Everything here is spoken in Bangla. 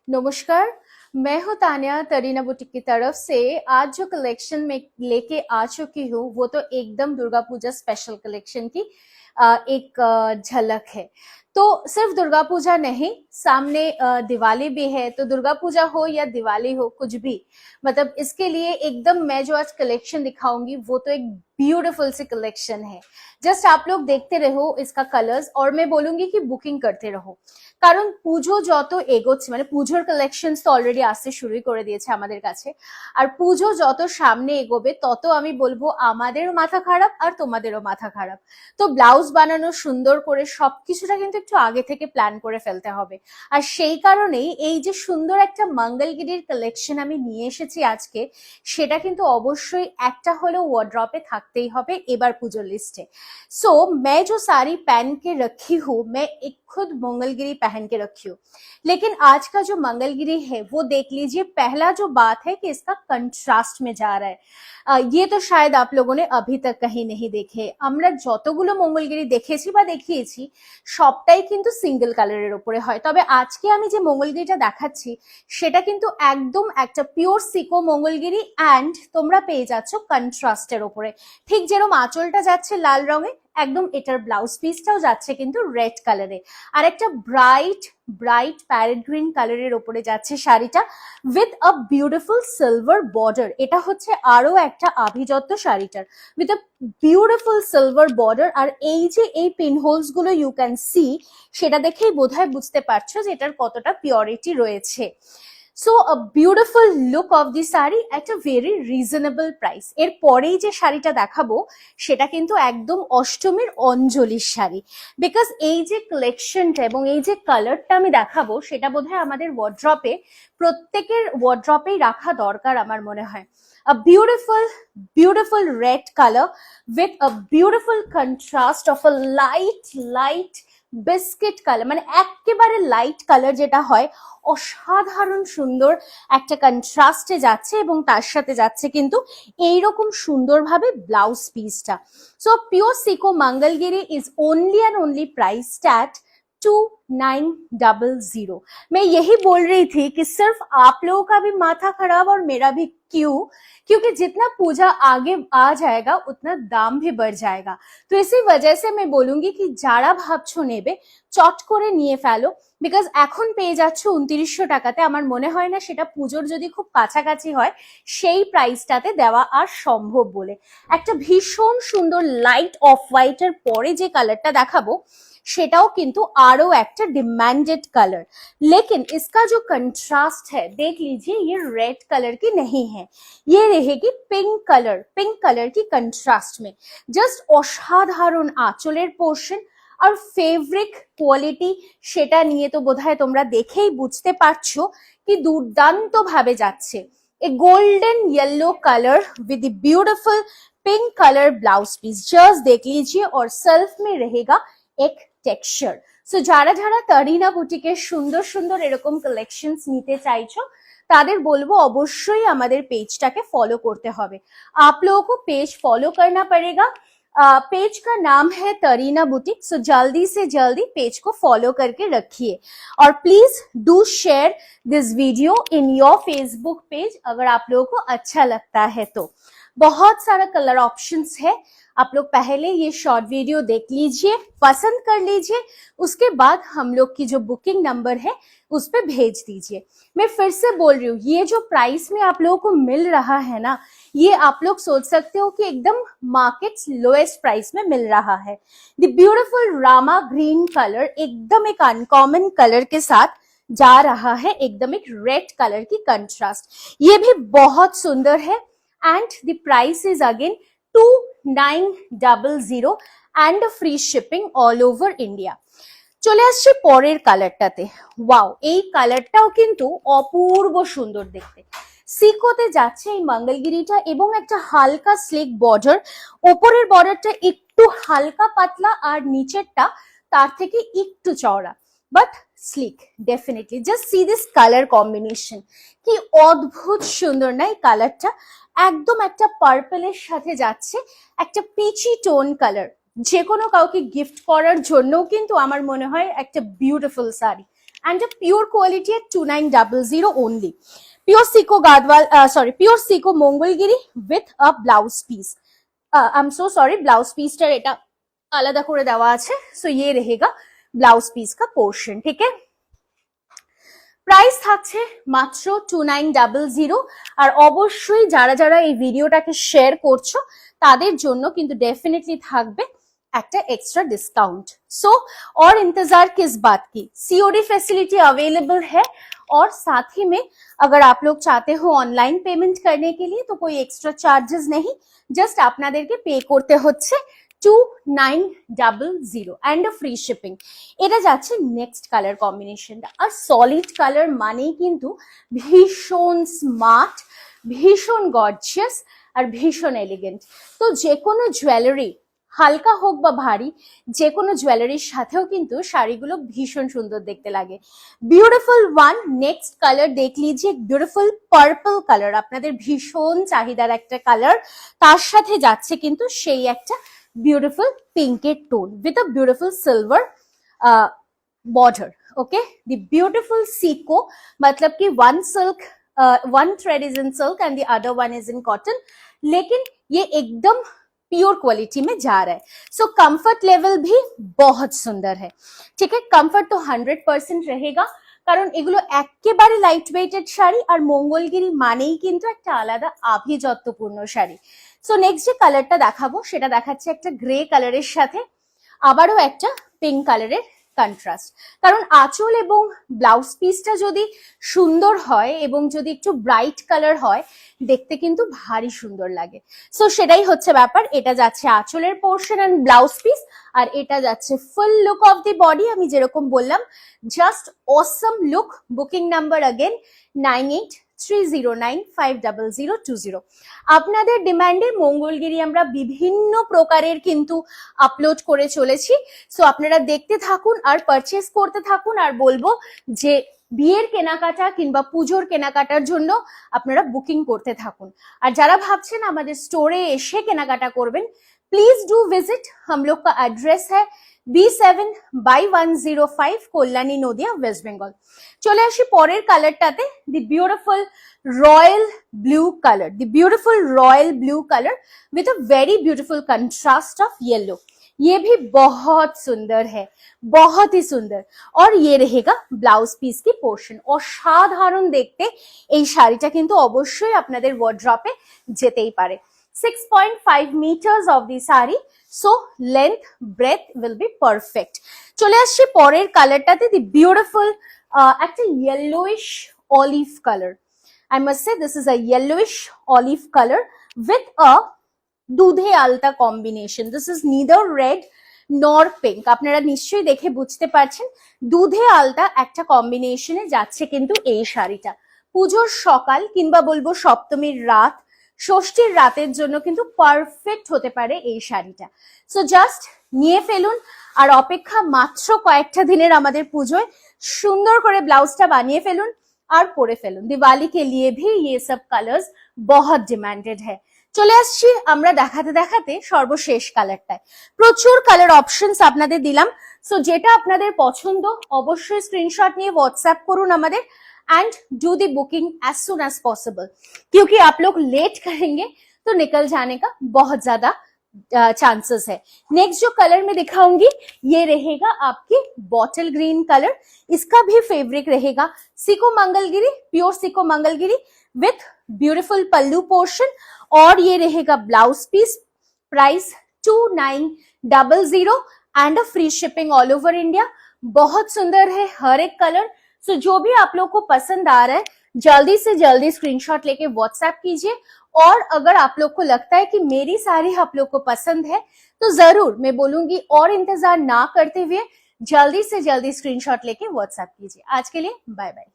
नमस्कार। मैं हूँ तान्या तरीना बुटीक की तरफ से। आज जो कलेक्शन में लेके आ चुकी हूँ वो तो एकदम दुर्गा पूजा स्पेशल कलेक्शन की एक झलक है। तो सिर्फ दुर्गा पूजा नहीं, सामने दिवाली भी है, तो दुर्गा पूजा हो या दिवाली हो, कुछ भी मतलब इसके लिए एकदम मैं जो आज कलेक्शन दिखाऊंगी वो तो एक ब्यूटीफुल सी कलेक्शन है। जस्ट आप लोग देखते रहो इसका कलर्स, और मैं बोलूंगी कि बुकिंग करते रहो, কারণ পুজো যত এগোচ্ছে মানে পুজোর কালেকশনস তো অলরেডি আসতে শুরুই করে দিয়েছে আমাদের কাছে। আর পুজো যত সামনে এগোবে তত আমি বলবো আমাদেরও মাথা খারাপ আর তোমাদেরও মাথা খারাপ। তো ব্লাউজ বানানো সুন্দর করে সবকিছুটা কিন্তু একটু আগে থেকে প্ল্যান করে ফেলতে হবে। আর সেই কারণেই এই যে সুন্দর একটা মঙ্গলগিরির কালেকশন আমি নিয়ে এসেছি আজকে, সেটা কিন্তু অবশ্যই একটা হলেও ওয়ার্ড্রপে থাকতেই হবে এবার পুজোর লিস্টে। सो मैं जो साड़ी पहन के रखी हूँ, मैं एक खुद मंगलगिरी पहन के रखी हूँ, लेकिन आज का जो मंगलगिरी है वो देख लीजिए। पहला जो बात है कि इसका कंट्रास्ट में जा रहा है। ये तो शायद आप लोगों ने अभी तक कहीं नहीं देखे। আমরা যতগুলো মঙ্গলগিরি দেখেছি বা দেখিয়েছি সবটাই কিন্তু সিঙ্গেল কালারের উপরে হয়, তবে আজকে আমি যে মঙ্গলগিরিটা দেখাচ্ছি সেটা কিন্তু একদম একটা পিওর সিকো মঙ্গলগিরি, অ্যান্ড তোমরা পেয়ে যাচ্ছ কন্ট্রাস্টের উপরে। ঠিক যেরকম আঁচলটা যাচ্ছে লাল রঙে, একদম এটার ব্লাউজ পিসটাও যাচ্ছে কিন্তু রেড কালারে, আর একটা ব্রাইট ব্রাইট প্যারেট গ্রিন কালারের উপরে যাচ্ছে শাড়িটা with a beautiful silver border. এটা হচ্ছে আরো একটা আভিজাত্য শাড়িটার, with a beautiful silver border. আর এই যে এই পিন হোলস গুলো ইউ ক্যান সি, সেটা দেখেই বোধহয় বুঝতে পারছো যে এটার কতটা পিওরিটি রয়েছে। So a beautiful look of the sari at a very reasonable price. এর পরেই যে শাড়িটা দেখাবো সেটা কিন্তু একদম অষ্টমীর অঞ্জলির শাড়ি, বিকজ এই যে কালেকশনটা এবং এই যে কালারটা আমি দেখাবো সেটা বোধহয় আমাদের ওয়ার্ড্রপে প্রত্যেকের ওয়ার্ড্রপেই রাখা দরকার আমার মনে হয়। A beautiful red color with a beautiful contrast of a light biscuit colour, মানে একেবারে লাইট কালার যেটা হয়, অসাধারণ সুন্দর একটা কন্ট্রাস্টে যাচ্ছে এবং তার সাথে যাচ্ছে কিন্তু এইরকম সুন্দরভাবে ব্লাউজ পিসটা। So pure Sico Mangalagiri is only and only priced at 2900। मैं यही बोल रही थी कि सिर्फ आप लोगों का भी माथा खराब और मेरा भी, क्यों? क्योंकि जितना पूजा आगे आ जाएगा उतना दाम भी बढ़ जाएगा। तो इसी वजह से मैं बोलूंगी कि যারা ভাবছো নেবে চট করে নিয়ে ফেলো, বিকজ এখন পেয়ে যাচ্ছ 2900 টাকাতে। আমার মনে হয় না সেটা পুজোর যদি খুব কাছাকাছি হয় সেই প্রাইসটাতে দেওয়া আর সম্ভব বলে। একটা ভীষণ সুন্দর লাইট অফ হোয়াইটের পরে যে কালারটা দেখাবো সেটাও কিন্তু আরো একটা डिमांडेड कलर, लेकिन इसका जो कंट्रास्ट है देख लीजिए, ये रेड कलर की नहीं है, ये रहेगी पिंक कलर की कंट्रास्ट में। जस्ट অসাধারণ আঁচলের পোর্শন আর ফেব্রিক কোয়ালিটি, সেটা নিয়ে তো বোধহয় তোমরা দেখেই বুঝতে পারছো কি দুর্দান্ত ভাবে যাচ্ছে। A golden yellow colour with the beautiful pink colour blouse piece, just देख लीजिए, और सेल्फ में रहेगा एक टेक्सचार। सो যারা যারা তরিনা বুটিকের সুন্দর সুন্দর এরকম কালেকশনস নিতে চাইছো তাদের বলবো অবশ্যই আমাদের পেজটাকে ফলো করতে হবে। आप लोगों को पेज फॉलो करना पड़ेगा। पेज का नाम है तरीना बुटीक। सो जल्दी से जल्दी पेज को फॉलो करके रखिए, और please do share this video in your Facebook page अगर आप लोगों को अच्छा लगता है तो। बहुत सारा कलर ऑप्शंस है, आप लोग पहले ये शॉर्ट वीडियो देख लीजिए, पसंद कर लीजिए, उसके बाद हम लोग की जो बुकिंग नंबर है उस पे भेज दीजिए। मैं फिर से बोल रही हूँ, ये जो प्राइस में आप लोगों को मिल रहा है ना, ये आप लोग सोच सकते हो कि एकदम मार्केट लोएस्ट प्राइस में मिल रहा है। The beautiful Rama green colour एकदम एक अनकॉमन कलर के साथ जा रहा है, एकदम एक रेड कलर की कंट्रास्ट, ये भी बहुत सुंदर है। And the price is again 2900 and a free shipping all over India। চলে আসছে পরের কালারটাতে। ওয়াও, এই কালারটাও কিন্তু অপূর্ব সুন্দর দেখতে। সিকোতে যাচ্ছে এই মঙ্গলগিরিটা এবং একটা হালকা স্লিক বর্ডার, ওপরের বর্ডারটা একটু হালকা পাতলা আর নিচেরটা তার থেকে একটু চওড়া, but slick definitely. Just see this colour combination, কি অদ্ভুত সুন্দর না এই কালারটা। একদম একটা পার্পলের সাথে যাচ্ছে একটা পিচি টোন কালার, যে কোনো কাউকে গিফট করার জন্যও কিন্তু আমার মনে হয় একটা beautiful sari. and a pure quality at 2900 only. Pure Seiko Gadwal, pure Seiko Mongolgiri with a blouse piece. I'm so sorry, blouse piece টা এটা আলাদা করে দেওয়া আছে। So ये रहेगा blouse piece का portion, ठीक है। প্রাইস থাকছে মাত্র 2900 আর অবশ্যই যারা যারা এই ভিডিওটাকে শেয়ার করছো তাদের জন্য কিন্তু डेफिनेटली থাকবে একটা एक्स्ट्रा डिस्काउंट। सो और इंतजार किस बात की, सीओडी फैसिलिटी अवेलेबल है और साथ ही में अगर आप लोग चाहते हो ऑनलाइन पेमेंट करने के लिए तो कोई एक्स्ट्रा चार्जेस नहीं, जस्ट আপনাদেরকে পে করতে হচ্ছে 2900 and a free shipping। এটা যাচ্ছে নেক্সট কালার কম্বিনেশনটা। আর সলিড কালার মানেই কিন্তু ভীষণ স্মার্ট, ভীষণ গর্জিয়াস আর ভীষণ এলিগেন্ট। তো যে কোনো জুয়েলারি হালকা হোক বা ভারী, যে কোনো জুয়েলারির সাথেও কিন্তু শাড়িগুলো ভীষণ সুন্দর দেখতে লাগে। বিউটিফুল ওয়ান নেক্সট কালার দেখ লিজিয়ে, বিউটিফুল পার্পল কালার, আপনাদের ভীষণ চাহিদার একটা কালার। তার সাথে যাচ্ছে কিন্তু সেই একটা beautiful pinky tone with a beautiful silver border। okay, the beautiful Seiko मतलब कि one thread is in silk and the other one is in cotton, लेकिन ये एकदम प्योर क्वालिटी में जा रहा है। सो कंफर्ट लेवल भी बहुत सुंदर है, ठीक है। कंफर्ट तो 100% रहेगा কারণ এগুলো একেবারে লাইট ওয়েটেড শাড়ি আর মঙ্গলগিরি মানেই কিন্তু একটা আলাদা আভিজাত্যপূর্ণ শাড়ি। সো নেক্সট যে কালারটা দেখাবো সেটা দেখাচ্ছে একটা গ্রে কালারের সাথে আবারও একটা পিঙ্ক কালারের কন্ট্রাস্ট। কারণ আঁচল এবং ব্লাউজ পিসটা যদি সুন্দর হয় এবং যদি একটু ব্রাইট কালার হয় দেখতে কিন্তু ভারী সুন্দর লাগে। সো সেটাই হচ্ছে ব্যাপার। এটা যাচ্ছে আঁচলের পোর্শন এন্ড ব্লাউজ পিস আর এটা যাচ্ছে ফুল লুক অফ দি বডি। আমি যেরকম বললাম জাস্ট অসম লুক। Booking number again 9830950020। আপনাদের ডিমান্ডে মঙ্গলগিরি আমরা বিভিন্ন প্রকারের কিন্তু আপলোড করে চলেছি। সো আপনারা দেখতে থাকুন আর পারচেস করতে থাকুন। আর বলবো যে বিয়ের কেনাকাটা কিংবা পুজোর কেনাকাটার জন্য আপনারা বুকিং করতে থাকুন। আর যারা ভাবছেন আমাদের স্টোরে এসে কেনাকাটা করবেন, प्लीज डू विजिट। हम लोग का एड्रेस है B7/105 কল্যাণী নদিয়া ওয়েস্ট বেঙ্গল। চলে আসি পরের কালারটাতে, the beautiful royal blue colour, the beautiful royal blue colour with a very beautiful contrast of yellow. ये भी बहुत सुंदर है, बहुत ही सुंदर। और ये रहेगा ब्लाउज পিস की পোর্শন। অসাধারণ দেখতে এই শাড়িটা কিন্তু অবশ্যই আপনাদের ওয়ার্ড্রপে যেতেই পারে। 6.5 meters of the saree, so length breadth will be perfect। চলে আসছি পরের কালারটাতে, দি বিউটিফুল একটা yellowish olive color। I must say this is a yellowish olive color with a দুধে আলতা combination. This is neither red নর পিঙ্ক। আপনারা নিশ্চয়ই দেখে বুঝতে পারছেন দুধে আলতা একটা কম্বিনেশনে যাচ্ছে কিন্তু এই শাড়িটা। পুজোর সকাল কিংবা বলবো সপ্তমীর রাত, ষষ্ঠীর রাতের জন্য কিন্তু পারফেক্ট হতে পারে এই শাড়িটা। সো জাস্ট নিয়ে ফেলুন আর অপেক্ষা মাত্র কয়েকটা দিনের আমাদের পুজোয়। সুন্দর করে ব্লাউজটা বানিয়ে ফেলুন আর পরে ফেলুন। দিওয়ালি के लिए भी ये सब कलर्स बहुत डिमांडेड है। চলে আসছি আমরা দেখাতে দেখাতে সর্বশেষ কালারটায়। প্রচুর কালার অপশনস আপনাদের দিলাম। সো যেটা আপনাদের পছন্দ অবশ্যই স্ক্রিনশট নিয়ে হোয়াটসঅ্যাপ করুন আমাদের and do the booking as soon as possible, क्योंकि आप लोग लेट करेंगे तो निकल जाने का बहुत ज्यादा चांसेस है। नेक्स्ट जो कलर मैं दिखाऊंगी ये रहेगा आपकी बॉटल ग्रीन कलर। इसका भी फैब्रिक रहेगा sico Mangalagiri, pure sico Mangalagiri with beautiful pallu portion और ये रहेगा blouse piece. Price 2900 and a free shipping all over India. बहुत सुंदर है हर एक कलर। सो जो भी आप लोग को पसंद आ रहा है जल्दी से जल्दी स्क्रीनशॉट लेके व्हाट्सएप कीजिए। और अगर आप लोग को लगता है कि मेरी साड़ी आप लोग को पसंद है तो जरूर मैं बोलूंगी और इंतजार ना करते हुए जल्दी से जल्दी स्क्रीनशॉट लेके व्हाट्सएप कीजिए। आज के लिए बाय बाय।